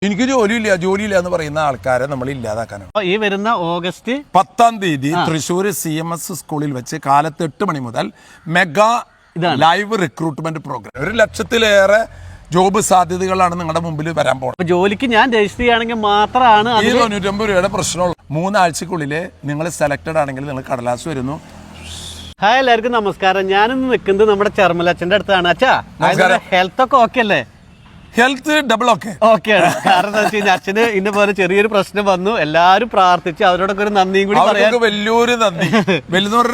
എനിക്ക് ജോലിയില്ല എന്ന് പറയുന്ന ആൾക്കാരെ നമ്മൾ ഇല്ലാതാക്കാനാണ്. ഈ വരുന്ന ഓഗസ്റ്റ് 10-ാം തീയതി തൃശ്ശൂർ CMS സ്കൂളിൽ വെച്ച് കാലത്ത് 8 മണി മുതൽ മെഗാ ലൈവ് റിക്രൂട്ട്മെന്റ് പ്രോഗ്രാം. 1,00,000-ലേറെ ജോബ് സാധ്യതകളാണ് നിങ്ങളുടെ മുമ്പിൽ വരാൻ പോകുന്നത്. ജോലിക്ക് ഞാൻ രജിസ്റ്റർ ചെയ്യുകയാണെങ്കിൽ മാത്രമാണ് ഈ 99 രൂപയുടെ പ്രശ്നമുള്ളൂ. 3 ആഴ്ചക്കുള്ളിൽ നിങ്ങൾ സെലക്ടഡ് ആണെങ്കിൽ നിങ്ങൾ കടലാസ് വരുന്നു. ഹായ്, എല്ലാവർക്കും നമസ്കാരം. ഞാനിന്ന് നിൽക്കുന്നത് നമ്മുടെ ചെർമലച്ചന്റെ അടുത്താണ്. അച്ഛാ, ഹെൽത്ത് ഒക്കെ ഓക്കെ അല്ലേ? ഹെൽത്ത് ഡബിൾ ഓക്കെയാണ്. കാരണം എന്താ വെച്ച് കഴിഞ്ഞാൽ അച്ഛന് ഇന്ന പോലെ ചെറിയൊരു പ്രശ്നം വന്നു. എല്ലാരും പ്രാർത്ഥിച്ച് അവരോടൊക്കെ ഒരു നന്ദിയും കൂടി പറയാൻ. വലിയൊരു നന്ദി.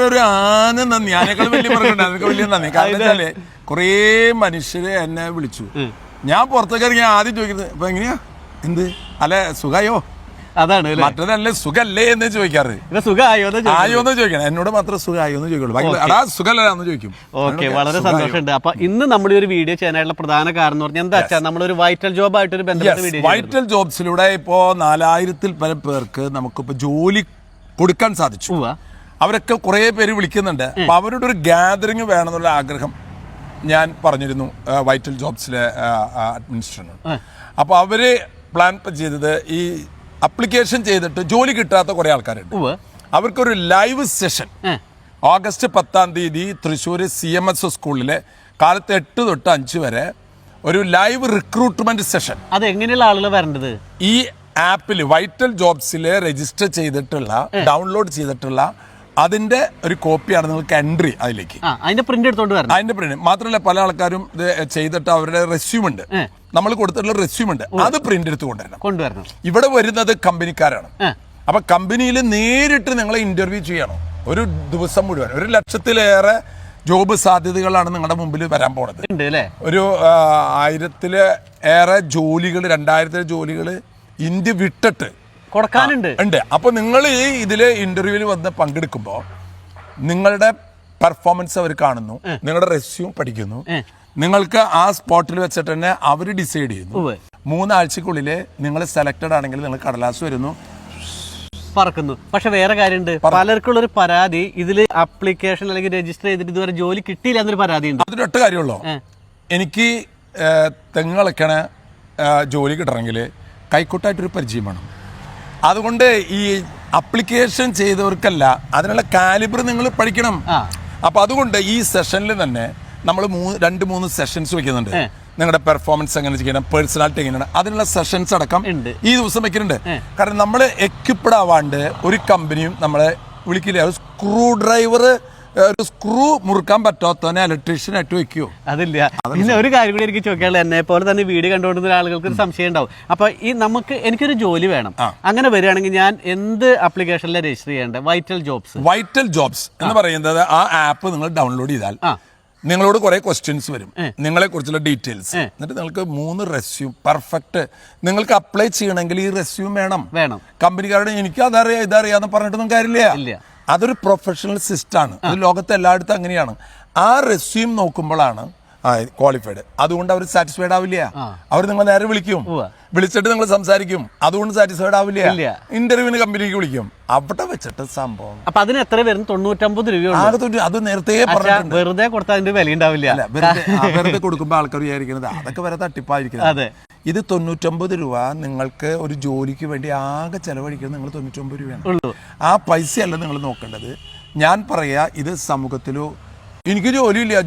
ഒരു ആന നന്ദി. അതിനേക്കാൾ വലിയ വലിയ നന്ദി. കാരണം വെച്ചാല് കുറേ മനുഷ്യര് എന്നെ വിളിച്ചു. ഞാൻ പുറത്തേക്ക് ഇറങ്ങി ആദ്യം ചോദിക്കുന്നത് ഇപ്പൊ എങ്ങനെയാ, എന്ത് അല്ലെ, സുഖായോ? അതാണ് മറ്റേതല്ലേ സുഖല്ലേ എന്ന് ചോദിക്കാറ്. ആയോ എന്ന് ചോദിക്കണം. എന്നോട് മാത്രം സുഖമായോ എന്ന് ചോദിക്കുള്ളൂ. അടാ സുഖല്ലെന്ന് ചോദിക്കും. ഓക്കെ, വളരെ സന്തോഷമുണ്ട്. അപ്പൊ ഇന്ന് നമ്മൾ ഒരു വീഡിയോ ചെയ്യാനായിട്ടുള്ള പ്രധാന കാരണം എന്ന് പറഞ്ഞാൽ എന്താ വെച്ചാൽ നമ്മളൊരു വൈറ്റൽ ജോബ് ആയിട്ട് ഒരു ബന്ധപ്പെട്ട വീഡിയോ. വൈറ്റൽ ജോബ്സിലൂടെ ഇപ്പോ 4000-ൽ പരം പേർക്ക് നമുക്കിപ്പോ ജോലി കൊടുക്കാൻ സാധിച്ചു. അവരൊക്കെ കുറെ പേര് വിളിക്കുന്നുണ്ട്. അപ്പൊ അവരുടെ ഒരു ഗ്യാതറിങ് വേണമെന്നുള്ള ആഗ്രഹം ഞാൻ പറഞ്ഞിരുന്നു വൈറ്റൽ ജോബ്സിലെ അഡ്മിനിസ്ട്രേറ്റർ. അപ്പൊ അവര് പ്ലാൻ ചെയ്തത് ഈ അപ്ലിക്കേഷൻ ചെയ്തിട്ട് ജോലി കിട്ടാത്ത കുറെ ആൾക്കാരുണ്ട്. അവർക്കൊരു ലൈവ് സെഷൻ ഓഗസ്റ്റ് 10-ാം തീയതി തൃശ്ശൂർ CMS സ്കൂളിലെ കാലത്ത് 8 തൊട്ട് 5 വരെ ഒരു ലൈവ് റിക്രൂട്ട്മെന്റ് സെഷൻ. അത് എങ്ങനെയുള്ള ആളുകൾ വരേണ്ടത്? ഈ ആപ്പിൽ വൈറ്റൽ ജോബ്സിൽ രജിസ്റ്റർ ചെയ്തിട്ടുള്ള ഡൗൺലോഡ് ചെയ്തിട്ടുള്ള അതിന്റെ ഒരു കോപ്പിയാണ് നിങ്ങൾക്ക് എൻട്രി. അതിലേക്ക് അതിന്റെ പ്രിന്റ് എടുത്തോണ്ട് വരണം. അതിന്റെ പ്രിന്റ് മാത്രമല്ല, പല ആൾക്കാരും ഇത് ചെയ്തിട്ട് അവരുടെ റെസ്യൂം ഉണ്ട്, നമ്മൾ കൊടുത്തിട്ടുള്ള റെസ്യൂം ഉണ്ട്, അത് പ്രിന്റ് എടുത്ത് കൊണ്ടുവരണം. ഇവിടെ വരുന്നത് കമ്പനിക്കാരാണ്. അപ്പൊ കമ്പനിയിൽ നേരിട്ട് നിങ്ങളെ ഇന്റർവ്യൂ ചെയ്യണം. ഒരു ദിവസം മുഴുവൻ 1,00,000-ലേറെ ജോബ് സാധ്യതകളാണ് നിങ്ങളുടെ മുമ്പിൽ വരാൻ പോണത്. ഒരു 1000-ലേറെ ജോലികൾ, 2000 ജോലികൾ ഇന്ത്യ വിട്ടിട്ട് കൊടുക്കാനുണ്ട്. അപ്പൊ നിങ്ങൾ ഇതില് ഇന്റർവ്യൂവിൽ വന്ന് പങ്കെടുക്കുമ്പോൾ നിങ്ങളുടെ പെർഫോമൻസ് അവർ കാണുന്നു, നിങ്ങളുടെ റെസ്യൂം പഠിക്കുന്നു. നിങ്ങൾക്ക് ആ സ്പോട്ടിൽ വെച്ചിട്ട് തന്നെ അവർ ഡിസൈഡ് ചെയ്യുന്നു. 3 ആഴ്ചക്കുള്ളിൽ നിങ്ങൾ സെലക്ടഡ് ആണെങ്കിൽ നിങ്ങൾ കടലാസ് വരുന്നു, പറക്കുന്നു. പക്ഷെ വേറെ കാര്യമുണ്ട്, പലർക്കുള്ള ഒരു പരാതി ഇതില് അപ്ലിക്കേഷൻ അല്ലെങ്കിൽ രജിസ്റ്റർ ചെയ്തിട്ട് ഇതുവരെ ജോലി കിട്ടിയില്ല എന്നൊരു പരാതി ഉണ്ട്. അതിനൊറ്റ കാര്യമുള്ളൂ, എനിക്ക് തെങ്ങ് ജോലി കിട്ടണമെങ്കിൽ കൈക്കൂട്ടായിട്ടൊരു പരിചയം വേണം. അതുകൊണ്ട് ഈ അപ്ലിക്കേഷൻ ചെയ്തവർക്കല്ല, അതിനുള്ള കാലിബർ നിങ്ങൾ പഠിക്കണം. അപ്പൊ അതുകൊണ്ട് ഈ സെഷനിൽ തന്നെ നമ്മൾ 2-3 സെഷൻസ് വെക്കുന്നുണ്ട്. നിങ്ങളുടെ പെർഫോമൻസ് എങ്ങനെ ചെയ്യണം, പേഴ്സണാലിറ്റി എങ്ങനെയാണ്, അതിനുള്ള സെഷൻസ് അടക്കം ഈ ദിവസം വെക്കുന്നുണ്ട്. കാരണം നമ്മൾ എക്വിപ്ഡ് ആവാണ്ട് ഒരു കമ്പനിയും നമ്മളെ വിളിക്കില്ല. ഒരു സ്ക്രൂ ഡ്രൈവർ, ഒരു സ്ക്രൂ മുറുക്കാൻ പറ്റാത്തവനെ ഇലക്ട്രീഷ്യനായിട്ട് വെക്കുവോ? അതില്ല. പിന്നെ ഒരു കാര്യം കൂടി എനിക്ക് ചോദിക്കാനുള്ളത്, എന്നെ പോലെ തന്നെ വീഡിയോ കണ്ടുകൊണ്ടിരുന്ന ആളുകൾക്ക് ഒരു സംശയം ഉണ്ടാവും. അപ്പൊ ഈ എനിക്കൊരു ജോലി വേണം, അങ്ങനെ വരികയാണെങ്കിൽ ഞാൻ എന്ത് ആപ്ലിക്കേഷനിൽ രജിസ്റ്റർ ചെയ്യേണ്ടത്? വൈറ്റൽ ജോബ്സ് എന്ന് പറയുന്നത് ആ ആപ്പ് നിങ്ങൾ ഡൗൺലോഡ് ചെയ്താൽ നിങ്ങളോട് കുറെ ക്വസ്റ്റ്യൻസ് വരും, നിങ്ങളെ കുറിച്ചുള്ള ഡീറ്റെയിൽസ്. എന്നിട്ട് നിങ്ങൾക്ക് 3 റെസ്യൂം പെർഫെക്റ്റ് നിങ്ങൾക്ക് അപ്ലൈ ചെയ്യണമെങ്കിൽ ഈ റെസ്യൂം വേണം. കമ്പനിക്കാരുടെ എനിക്ക് ഇതറിയാന്ന് പറഞ്ഞിട്ടൊന്നും കാര്യമില്ല. അതൊരു പ്രൊഫഷണൽ സിസ്റ്റമാണ്. അത് ലോകത്ത് എല്ലായിടത്തും അങ്ങനെയാണ്. ആ റെസ്യൂം നോക്കുമ്പോഴാണ് ക്വാളിഫൈഡ്. അതുകൊണ്ട് അവർ സാറ്റിസ്ഫൈഡ് ആവില്ല. അവർ നിങ്ങൾ നേരെ വിളിക്കും, വിളിച്ചിട്ട് നിങ്ങൾ സംസാരിക്കും, അതുകൊണ്ട് സാറ്റിസ്ഫൈഡ് ആവില്ല. ഇന്റർവ്യൂവിന് കമ്പനിക്ക് വിളിക്കും, അവിടെ വെച്ചിട്ട് സംഭവം. അപ്പൊ അതിന് എത്ര വരും? 99 രൂപ. അത് നേരത്തെ പറഞ്ഞിട്ടുണ്ട്. വെറുതെ കൊടുത്താൽ അതിന്റെ വില ഉണ്ടാവില്ല. വെറുതെ കൊടുക്കുമ്പോൾ ആൾക്കാർ വിചാരിക്കുന്നത് അതൊക്കെ വരെ തട്ടിപ്പായിരിക്കുന്നത്. ഇത് 99 രൂപ നിങ്ങൾക്ക് ഒരു ജോലിക്ക് വേണ്ടി ആകെ ചെലവഴിക്കുന്നത് നിങ്ങൾ 99 രൂപയാണ്. ആ പൈസയല്ല നിങ്ങൾ നോക്കേണ്ടത്. ഞാൻ പറയാ, ഇത് സമൂഹത്തിലോ എനിക്ക്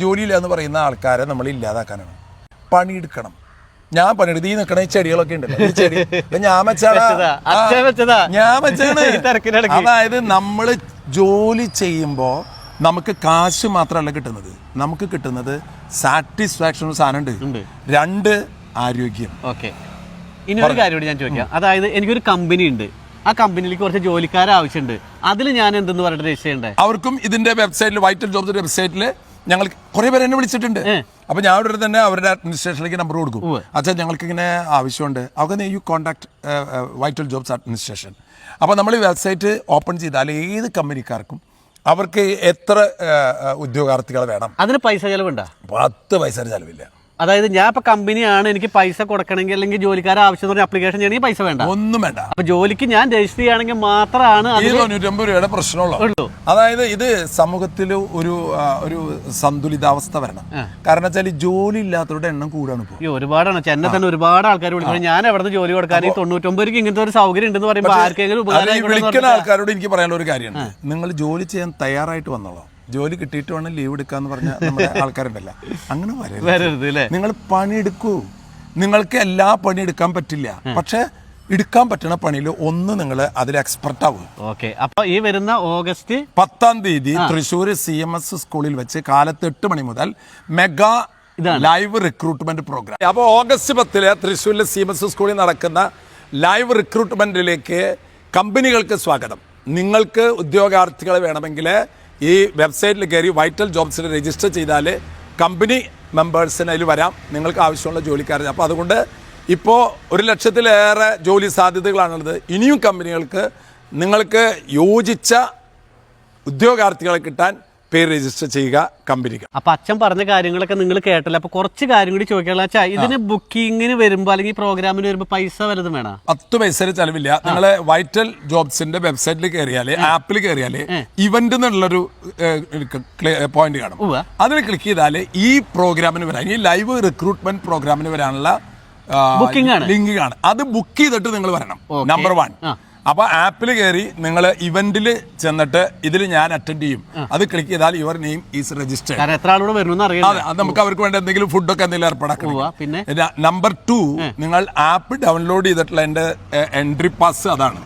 ജോലിയില്ല എന്ന് പറയുന്ന ആൾക്കാരെ നമ്മൾ ഇല്ലാതാക്കാനാണ്. പണിയെടുക്കണം. ഞാൻ പണിയെടുത്ത് ഈ നിൽക്കണ ഈ ചെടികളൊക്കെ ഉണ്ടല്ലോ, ഈ ചെടി ഞാൻ വെച്ചാണ്. അതായത് നമ്മൾ ജോലി ചെയ്യുമ്പോൾ നമുക്ക് കാശ് മാത്രമല്ല കിട്ടുന്നത്, നമുക്ക് കിട്ടുന്നത് സാറ്റിസ്ഫാക്ഷൻ സാധനം ഉണ്ട്. 2 ആരോഗ്യം. ഓക്കെ, ഇനി ഒരു കാര്യം കൂടി ഞാൻ ചോദിക്കാം. അതായത് എനിക്കൊരു കമ്പനി ഉണ്ട്, ആ കമ്പനിയിലേക്ക് കുറച്ച് ജോലിക്കാരെ ആവശ്യമുണ്ട്. അതിൽ ഞാൻ എന്തെന്ന് പറഞ്ഞിട്ട് രജിസ്റ്റർ ചെയ്യണ്ടേ? അവർക്കും ഇതിന്റെ വെബ്സൈറ്റിൽ, വൈറ്റൽ ജോബ്സിന്റെ വെബ്സൈറ്റിൽ ഞങ്ങൾ കുറെ പേര് എന്നെ വിളിച്ചിട്ടുണ്ട്. അപ്പൊ ഞാൻ അവിടെ തന്നെ അവരുടെ അഡ്മിനിസ്ട്രേഷനിലേക്ക് നമ്പർ കൊടുക്കും. അച്ഛാ, ഞങ്ങൾക്ക് ഇങ്ങനെ ആവശ്യമുണ്ട്. അവർക്ക് U contact vital jobs administration. അപ്പൊ നമ്മൾ ഈ വെബ്സൈറ്റ് ഓപ്പൺ ചെയ്താൽ ഏത് കമ്പനിക്കാർക്കും അവർക്ക് എത്ര ഉദ്യോഗാർത്ഥികൾ വേണം, അതിന് പൈസ ചെലവുണ്ടോ? 10 പൈസ ചെലവില്ല. അതായത് ഞാൻ ഇപ്പൊ കമ്പനിയാണ്, എനിക്ക് പൈസ കൊടുക്കണമെങ്കിൽ അല്ലെങ്കിൽ ജോലിക്കാരെ ആവശ്യം പറഞ്ഞ അപ്ലിക്കേഷൻ ചെയ്യണമെങ്കിൽ പൈസ വേണ്ട, ഒന്നും വേണ്ട. അപ്പൊ ജോലിക്ക് ഞാൻ രജിസ്റ്റർ ചെയ്യുകയാണെങ്കിൽ മാത്രമാണ് ഈ 99 രൂപയുടെ പ്രശ്നമുള്ളൂ. അതായത് ഇത് സമൂഹത്തിൽ ഒരു സന്തുലിതാവസ്ഥ വരണം. കാരണം വെച്ചാൽ ജോലി ഇല്ലാത്തവരുടെ എണ്ണം കൂടാണ് ഇപ്പോൾ. ഒരുപാടാണ്. എന്നെ തന്നെ ഒരുപാട് ആൾക്കാർ വിളിക്കുന്നത് ഞാൻ എവിടെ ജോലി കൊടുക്കാൻ 99 രൂപയ്ക്ക് ഇങ്ങനത്തെ ഒരു സൗകര്യം ഉണ്ടെന്ന് പറയുമ്പോൾ ആർക്കെങ്കിലും വിളിക്കുന്ന ആൾക്കാരോട് എനിക്ക് പറയാനുള്ള ഒരു കാര്യമാണ്, നിങ്ങൾ ജോലി ചെയ്യാൻ തയ്യാറായിട്ട് വന്നോളാം. ജോലി കിട്ടിയിട്ട് വേണം ലീവ് എടുക്കാന്ന് പറഞ്ഞ നമ്മുടെ ആൾക്കാരുണ്ടല്ല, അങ്ങനെ വരരുത്. നിങ്ങൾ പണിയെടുക്കൂ. നിങ്ങൾക്ക് എല്ലാ പണി എടുക്കാൻ പറ്റില്ല, പക്ഷെ എടുക്കാൻ പറ്റുന്ന പണിയിൽ ഒന്ന് നിങ്ങൾ അതിൽ എക്സ്പെർട്ട് ആവും. ഓക്കെ. അപ്പൊ ഈ വരുന്ന ഓഗസ്റ്റ് 10 തൃശ്ശൂർ CMS സ്കൂളിൽ വെച്ച് കാലത്ത് 8 മണി മുതൽ മെഗാ ലൈവ് റിക്രൂട്ട്മെന്റ് പ്രോഗ്രാം. അപ്പോൾ ഓഗസ്റ്റ് 10 തൃശ്ശൂരിലെ CMS സ്കൂളിൽ നടക്കുന്ന ലൈവ് റിക്രൂട്ട്മെന്റിലേക്ക് കമ്പനികൾക്ക് സ്വാഗതം. നിങ്ങൾക്ക് ഉദ്യോഗാർത്ഥികളെ വേണമെങ്കിൽ ഈ വെബ്സൈറ്റിൽ കയറി വൈറ്റൽ ജോബ്സിൽ രജിസ്റ്റർ ചെയ്താൽ കമ്പനി മെമ്പേഴ്സിന് അതിൽ വരാം, നിങ്ങൾക്ക് ആവശ്യമുള്ള ജോലിക്കാരെ. അപ്പോൾ അതുകൊണ്ട് ഇപ്പോൾ 1 ലക്ഷത്തിലേറെ ജോലി സാധ്യതകളാണുള്ളത്. ഇനിയും കമ്പനികൾക്ക് നിങ്ങൾക്ക് യോജിച്ച ഉദ്യോഗാർത്ഥികളെ കിട്ടാൻ പേര് രജിസ്റ്റർ ചെയ്യുക കമ്പനിക്ക്. അപ്പൊ അച്ഛൻ പറഞ്ഞ കാര്യങ്ങളൊക്കെ നിങ്ങൾ കേട്ടല്ലോ. അപ്പൊ കുറച്ച് കാര്യം കൂടി ചോദിക്കാനുള്ള വെച്ചാൽ ഇതിന് ബുക്കിങ്ങിന് വരുമ്പോൾ അല്ലെങ്കിൽ പ്രോഗ്രാമിന് വരുമ്പോൾ പൈസ വല്ലതും വേണം? 10 പൈസ ചെലവില്ല. നിങ്ങൾ വൈറ്റൽ ജോബ്സിന്റെ വെബ്സൈറ്റിൽ കയറിയാല്, ആപ്പിൽ കയറിയാല് ഇവന്റ് എന്നുള്ളൊരു പോയിന്റ് കാണും. അതിൽ ക്ലിക്ക് ചെയ്താല് ഈ പ്രോഗ്രാമിന് വരാൻ, ഈ ലൈവ് റിക്രൂട്ട്മെന്റ് പ്രോഗ്രാമിന് വരാനുള്ള ലിങ്ക് കാണും. അത് ബുക്ക് ചെയ്തിട്ട് നിങ്ങൾ വരണം. നമ്പർ 1. അപ്പൊ ആപ്പിൽ കയറി നിങ്ങൾ ഇവന്റിൽ ചെന്നിട്ട് ഇതിൽ ഞാൻ അറ്റൻഡ് ചെയ്യും, അത് ക്ലിക്ക് ചെയ്താൽ യുവർ നെയിം ഈസ് രജിസ്റ്റേർഡ്. എത്ര ആളോട് വരുന്നു അറിയാം. അത് നമുക്ക് അവർക്ക് വേണ്ട എന്തെങ്കിലും ഫുഡൊക്കെ എന്തെങ്കിലും ഏർപ്പാടാക്കണം. പിന്നെ നമ്പർ 2, നിങ്ങൾ ആപ്പ് ഡൗൺലോഡ് ചെയ്തിട്ടുള്ള എന്റെ എൻട്രി പാസ് അതാണ്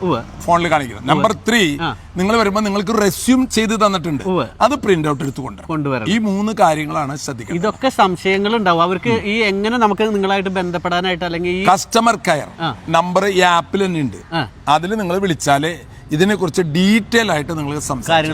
ഫോണിൽ കാണിക്കുന്നത്. നമ്പർ 3, നിങ്ങൾ വരുമ്പോൾ നിങ്ങൾക്ക് റെസ്യൂം ചെയ്ത് തന്നിട്ടുണ്ട്, അത് പ്രിന്റ് ഔട്ട് എടുത്ത് കൊണ്ടുവരണം. ഈ 3 കാര്യങ്ങളാണ് ശ്രദ്ധിക്കുന്നത്. ഇതൊക്കെ സംശയങ്ങൾ ഉണ്ടാവും അവർക്ക്. ഈ എങ്ങനെ നമുക്ക് നിങ്ങളായിട്ട് ബന്ധപ്പെടാനായിട്ട് അല്ലെങ്കിൽ കസ്റ്റമർ കെയർ നമ്പർ ഈ ആപ്പിൽ തന്നെ ഉണ്ട്. അതിൽ നിങ്ങൾ വിളിച്ചാൽ ഇതിനെ കുറിച്ച് ഡീറ്റെയിൽ ആയിട്ട് നിങ്ങൾ സംസാരിക്കും.